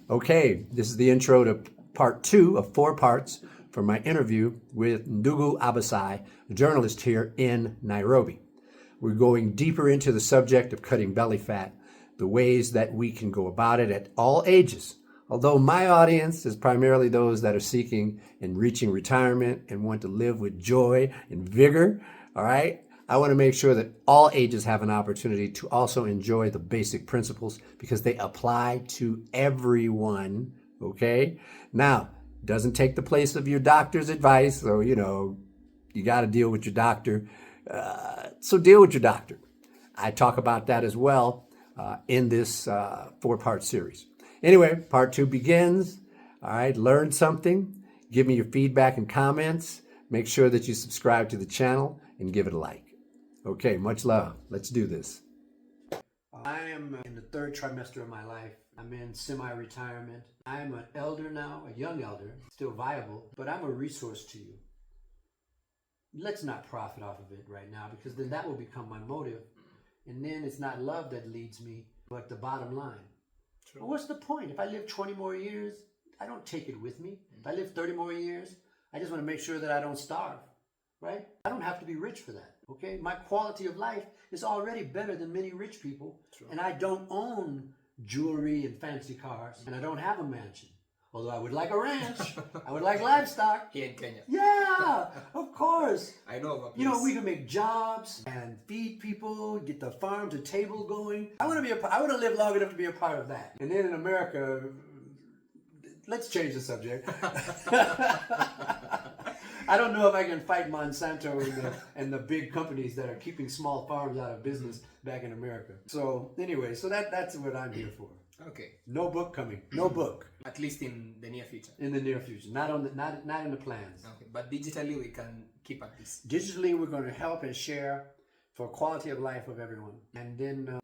Okay, this is the intro to part 2 of 4 parts from my interview with Ndugu Abasai, a journalist here in Nairobi. We're going deeper into the subject of cutting belly fat, the ways that we can go about it at all ages. Although my audience is primarily those that are seeking and reaching retirement and want to live with joy and vigor, all right? I want to make sure that all ages have an opportunity to also enjoy the basic principles because they apply to everyone, okay? Now, doesn't take the place of your doctor's advice, so, you got to deal with your doctor. So deal with your doctor. I talk about that as well in this 4-part series. Anyway, part 2 begins. All right, learn something. Give me your feedback and comments. Make sure that you subscribe to the channel and give it a like. Okay, much love. Let's do this. I am in the 3rd trimester of my life. I'm in semi-retirement. I'm an elder now, a young elder, still viable, but I'm a resource to you. Let's not profit off of it right now because then that will become my motive. And then it's not love that leads me, but the bottom line. True. Well, what's the point? If I live 20 more years, I don't take it with me. If I live 30 more years, I just want to make sure that I don't starve, right? I don't have to be rich for that, okay? My quality of life is already better than many rich people. True. And I don't own jewelry and fancy cars, and I don't have a mansion. Although I would like a ranch, I would like livestock. Here in Kenya. Yeah, of course. I know of a place. We can make jobs and feed people, get the farm to table going. I want to live long enough to be a part of that. And then in America, let's change the subject. I don't know if I can fight Monsanto and the big companies that are keeping small farms out of business back in America. So anyway, that's what I'm here for. Okay. No book coming. No book. At least in the near future. In the near future. Not in the plans. Okay. But digitally we can keep at this. Digitally we're going to help and share for quality of life of everyone. And then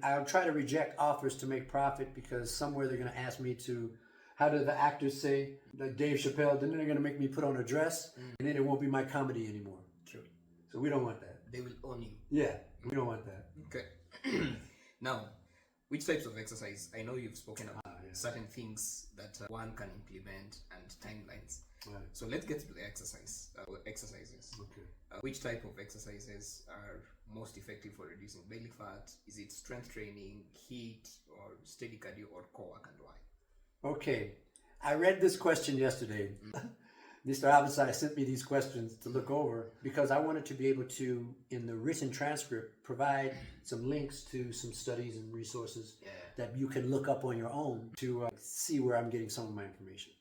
I'll try to reject offers to make profit because somewhere they're going to ask me to, how do the actors say, like Dave Chappelle, then they're going to make me put on a dress and then it won't be my comedy anymore. True. So we don't want that. They will own you. Yeah, we don't want that. Okay. Now, which types of exercise? I know you've spoken about certain things that one can implement and timelines. Right. So let's get to the exercises. Okay. Which type of exercises are most effective for reducing belly fat? Is it strength training, HIIT, or steady cardio, or core work, and why? Okay. I read this question yesterday. Mr. Abasai sent me these questions to look over because I wanted to be able to, in the written transcript, provide some links to some studies and resources that you can look up on your own to see where I'm getting some of my information.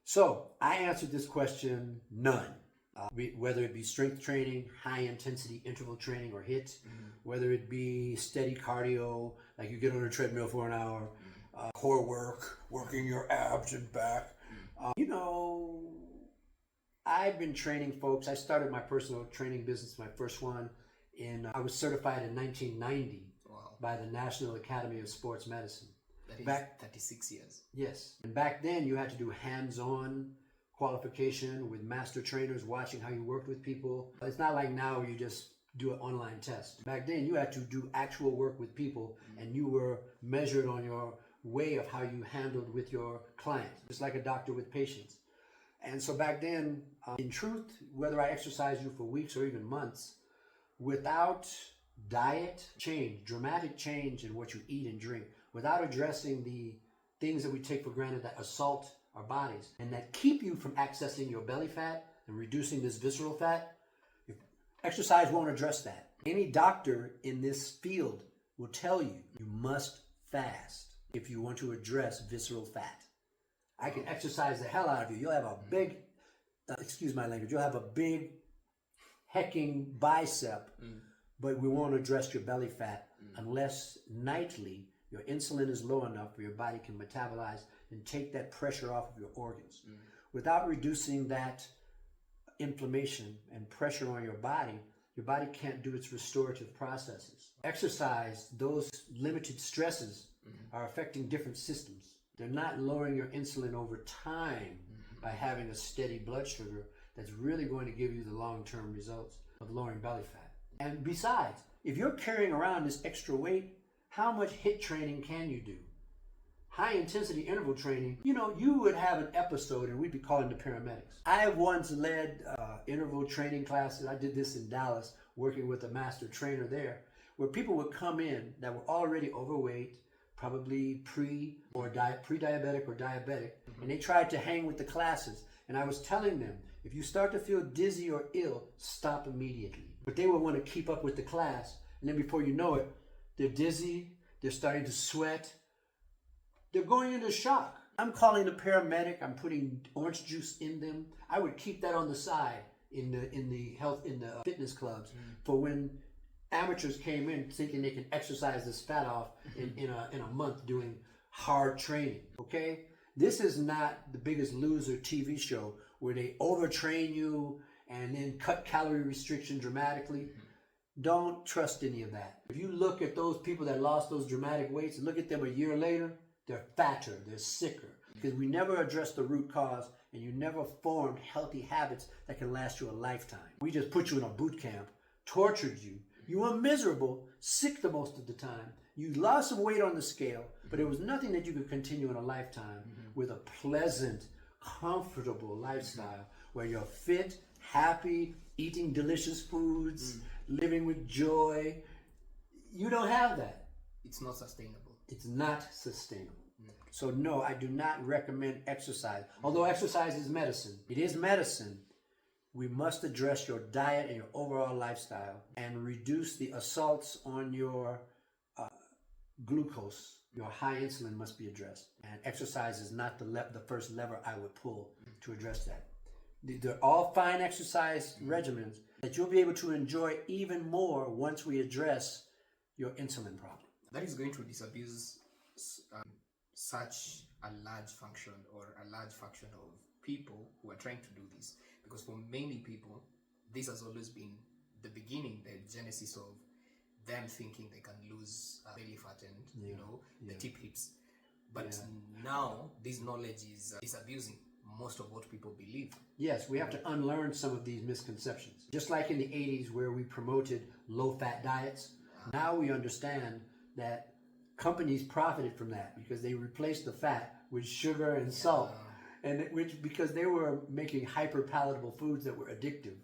So I answered this question, none. Whether it be strength training, high intensity interval training or HIIT, whether it be steady cardio, like you get on a treadmill for an hour, core work, working your abs and back, I've been training folks. I started my personal training business, my first one, I was certified in 1990 by the National Academy of Sports Medicine. That is back 36 years. Yes. And back then you had to do hands-on qualification with master trainers watching how you worked with people. It's not like now where you just do an online test. Back then you had to do actual work with people and you were measured on your way of how you handled with your client, just like a doctor with patients. And so back then, in truth, whether I exercise you for weeks or even months, without diet change, dramatic change in what you eat and drink, without addressing the things that we take for granted that assault our bodies and that keep you from accessing your belly fat and reducing this visceral fat, exercise won't address that. Any doctor in this field will tell you, you must fast if you want to address visceral fat. I can exercise the hell out of you. You'll have a big, excuse my language, you'll have a big hecking bicep, but we won't address your belly fat unless nightly your insulin is low enough where your body can metabolize and take that pressure off of your organs. Without reducing that inflammation and pressure on your body can't do its restorative processes. Exercise, those limited stresses are affecting different systems. They're not lowering your insulin over time by having a steady blood sugar that's really going to give you the long-term results of lowering belly fat. And besides, if you're carrying around this extra weight, how much HIIT training can you do? high intensity interval training, you would have an episode and we'd be calling the paramedics. I once led interval training classes. I did this in Dallas, working with a master trainer there, where people would come in that were already overweight, probably pre-diabetic or diabetic, and they tried to hang with the classes. And I was telling them, if you start to feel dizzy or ill, stop immediately. But they would want to keep up with the class, and then before you know it, they're dizzy, they're starting to sweat, they're going into shock. I'm calling the paramedic, I'm putting orange juice in them. I would keep that on the side in the fitness clubs for when amateurs came in thinking they can exercise this fat off in a month doing hard training. Okay, this is not the Biggest Loser TV show where they overtrain you and then cut calorie restriction dramatically. Don't trust any of that. If you look at those people that lost those dramatic weights and look at them a year later, they're fatter, they're sicker, because we never addressed the root cause and you never formed healthy habits that can last you a lifetime. We just put you in a boot camp, tortured you. You were miserable, sick the most of the time. You lost some weight on the scale, but it was nothing that you could continue in a lifetime with a pleasant, comfortable lifestyle where you're fit, happy, eating delicious foods, living with joy. You don't have that. It's not sustainable. It's not sustainable. So no, I do not recommend exercise. Although exercise is medicine. It is medicine. We must address your diet and your overall lifestyle and reduce the assaults on your glucose. Your high insulin must be addressed. And exercise is not the first lever I would pull to address that. They're all fine exercise regimens that you'll be able to enjoy even more once we address your insulin problem. That is going to disabuse such a large function or a large fraction of people who are trying to do this. Because for many people, this has always been the beginning, the genesis of them thinking they can lose belly fat and the tip hips. But now this knowledge is disabusing most of what people believe. Yes, we have to unlearn some of these misconceptions. Just like in the 80s where we promoted low-fat diets, now we understand that companies profited from that because they replaced the fat with sugar and salt, and because they were making hyper-palatable foods that were addictive.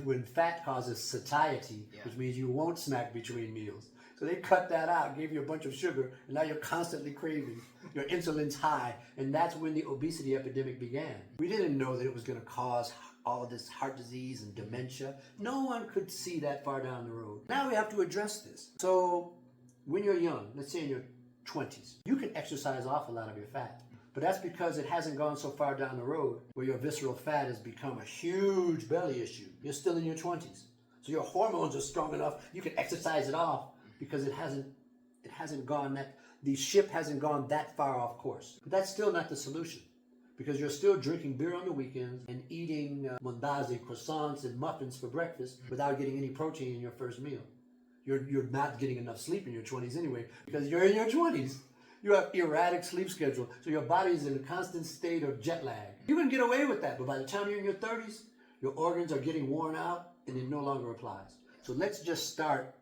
When fat causes satiety, which means you won't snack between meals. So they cut that out, gave you a bunch of sugar, and now you're constantly craving. Your insulin's high, and that's when the obesity epidemic began. We didn't know that it was going to cause all of this heart disease and dementia. No one could see that far down the road. Now we have to address this. So when you're young, let's say in your 20s, you can exercise off a lot of your fat. But that's because it hasn't gone so far down the road where your visceral fat has become a huge belly issue. You're still in your 20s. So your hormones are strong enough, you can exercise it off because it hasn't gone the ship hasn't gone that far off course. But that's still not the solution because you're still drinking beer on the weekends and eating mandazi, croissants, and muffins for breakfast without getting any protein in your first meal. You're not getting enough sleep in your 20s anyway because you're in your 20s. You have erratic sleep schedule, so your body is in a constant state of jet lag. You can get away with that, but by the time you're in your 30s, your organs are getting worn out and it no longer applies. So let's just start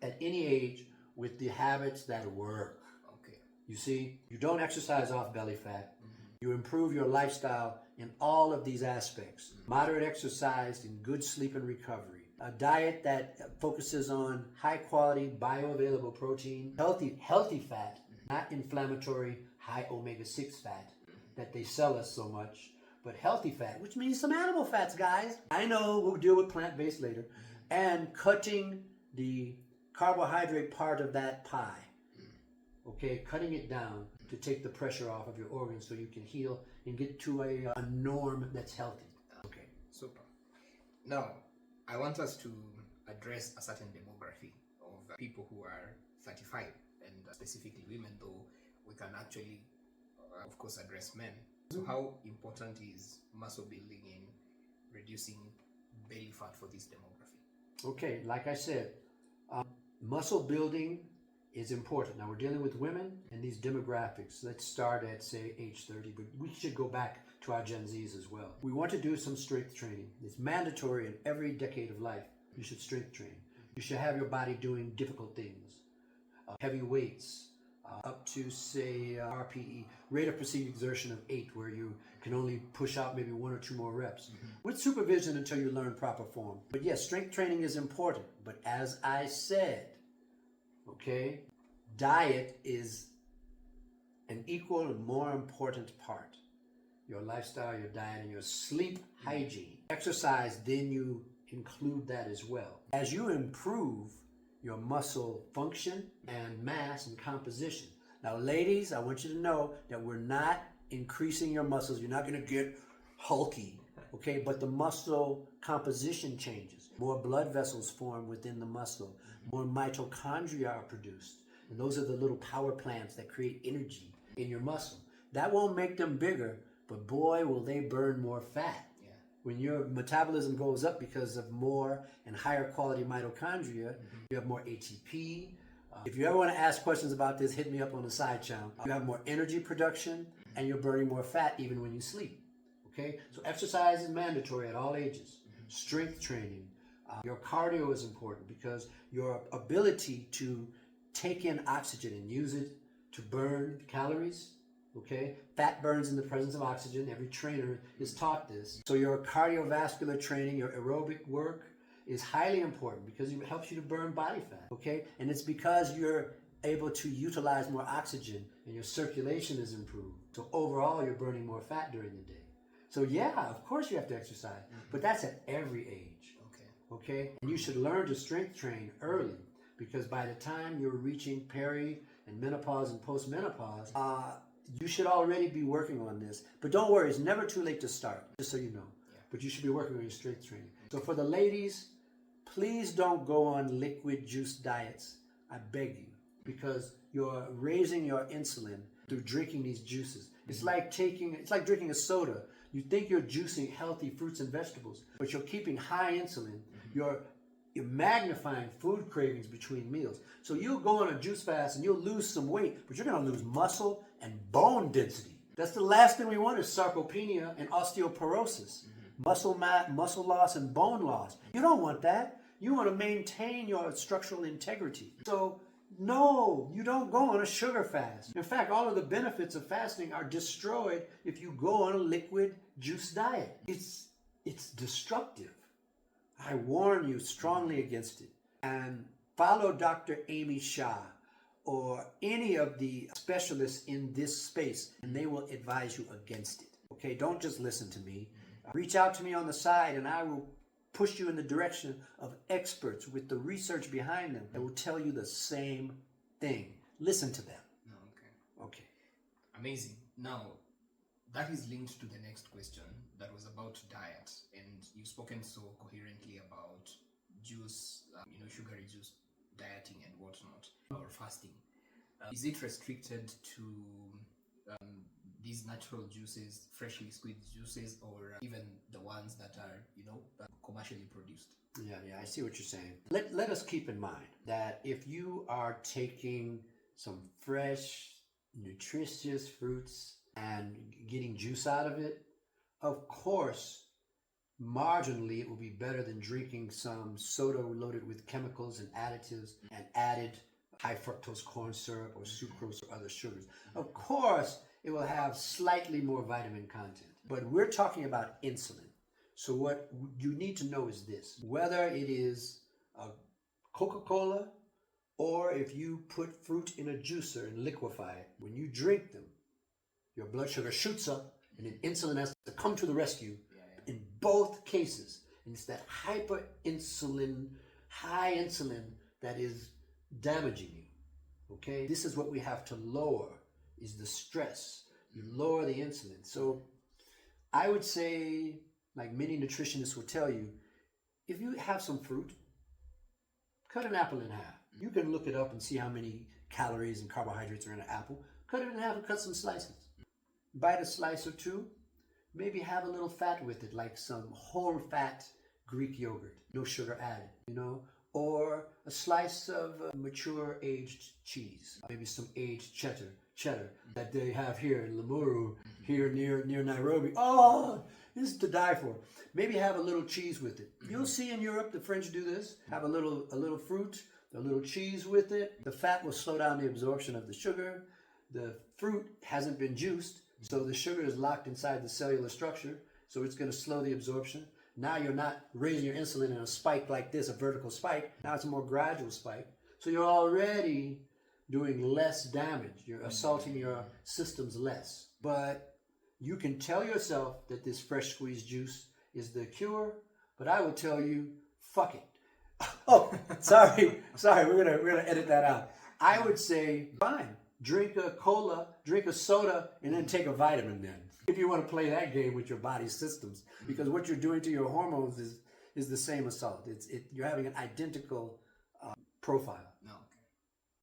at any age with the habits that work. Okay. You see, you don't exercise off belly fat. You improve your lifestyle in all of these aspects. Moderate exercise and good sleep and recovery. A diet that focuses on high quality bioavailable protein, healthy fat, not inflammatory high omega-6 fat that they sell us so much, but healthy fat, which means some animal fats, guys. I know we'll deal with plant-based later. And cutting the carbohydrate part of that pie. Okay, cutting it down to take the pressure off of your organs so you can heal and get to a norm that's healthy. Okay. Super. Now, I want us to address a certain demography of people who are 35 and specifically women, though we can actually, of course, address men. So how important is muscle building in reducing belly fat for this demography? Okay, like I said, muscle building is important. Now we're dealing with women and these demographics. Let's start at, say, age 30, but we should go back to our Gen Zs as well. We want to do some strength training. It's mandatory in every decade of life. You should strength train. You should have your body doing difficult things, heavy weights, up to, say, RPE, rate of perceived exertion of 8, where you can only push out maybe 1 or 2 more reps. With supervision until you learn proper form. But yes, strength training is important. But as I said, okay, diet is an equal and more important part. Your lifestyle, your diet, and your sleep hygiene. Exercise, then you include that as well. As you improve your muscle function and mass and composition. Now, ladies, I want you to know that we're not increasing your muscles. You're not going to get hulky, okay? But the muscle composition changes. More blood vessels form within the muscle. More mitochondria are produced. And those are the little power plants that create energy in your muscle. That won't make them bigger, but boy, will they burn more fat. Yeah. When your metabolism goes up because of more and higher quality mitochondria, you have more ATP. If you ever want to ask questions about this, hit me up on the side channel. You have more energy production and you're burning more fat even when you sleep. Okay? So exercise is mandatory at all ages. Strength training. Your cardio is important because your ability to take in oxygen and use it to burn calories. Okay, fat burns in the presence of oxygen. Every trainer is taught this. So your cardiovascular training, your aerobic work is highly important because it helps you to burn body fat. Okay, and it's because you're able to utilize more oxygen and your circulation is improved. So overall, you're burning more fat during the day. So yeah, of course you have to exercise, but that's at every age. Okay, and you should learn to strength train early because by the time you're reaching peri and menopause and postmenopause, you should already be working on this. But don't worry, it's never too late to start, just so you know. Yeah. But you should be working on your strength training. So for the ladies, please don't go on liquid juice diets. I beg you, because you're raising your insulin through drinking these juices. It's like drinking a soda. You think you're juicing healthy fruits and vegetables, but you're keeping high insulin. You're magnifying food cravings between meals. So you'll go on a juice fast and you'll lose some weight, but you're going to lose muscle and bone density. That's the last thing we want is sarcopenia and osteoporosis. Muscle loss and bone loss. You don't want that. You want to maintain your structural integrity. So no, you don't go on a sugar fast. In fact, all of the benefits of fasting are destroyed if you go on a liquid juice diet. It's destructive. I warn you strongly against it. And follow Dr. Amy Shah or any of the specialists in this space, and they will advise you against it. Okay, don't just listen to me. Reach out to me on the side, and I will push you in the direction of experts with the research behind them that will tell you the same thing. Listen to them. Okay. Amazing. Now, that is linked to the next question that was about diet, and you've spoken so coherently about juice, sugary juice dieting and whatnot, or fasting. Is it restricted to these natural juices, freshly squeezed juices, or even the ones that are, commercially produced? Yeah, I see what you're saying. Let us keep in mind that if you are taking some fresh, nutritious fruits and getting juice out of it, of course, marginally it will be better than drinking some soda loaded with chemicals and additives and added high fructose corn syrup or sucrose or other sugars. Of course, it will have slightly more vitamin content, but we're talking about insulin. So what you need to know is this: whether it is a Coca-Cola or if you put fruit in a juicer and liquefy it, when you drink them, your blood sugar shoots up and then insulin has to come to the rescue. In both cases, and it's that hyperinsulin, high insulin that is damaging you. Okay, this is what we have to lower: is the stress. You lower the insulin. So I would say, like many nutritionists will tell you, if you have some fruit, cut an apple in half. You can look it up and see how many calories and carbohydrates are in an apple. Cut it in half and cut some slices. Bite a slice or two. Maybe have a little fat with it, like some whole fat Greek yogurt, no sugar added, or a slice of mature aged cheese, maybe some aged cheddar that they have here in Limuru, here near Nairobi. Oh, this is to die for. Maybe have a little cheese with it. You'll see in Europe the French do this. Have a little fruit, a little cheese with it. The fat will slow down the absorption of the sugar. The fruit hasn't been juiced, so the sugar is locked inside the cellular structure, so it's going to slow the absorption. Now you're not raising your insulin in a spike like this, a vertical spike. Now it's a more gradual spike. So you're already doing less damage. You're assaulting your systems less. But you can tell yourself that this fresh squeezed juice is the cure, but I will tell you, fuck it. Oh, sorry, we're gonna edit that out. I would say, fine, drink a cola, drink a soda, and then take a vitamin then. If you want to play that game with your body's systems, because what you're doing to your hormones is the same assault. You're having an identical profile. No.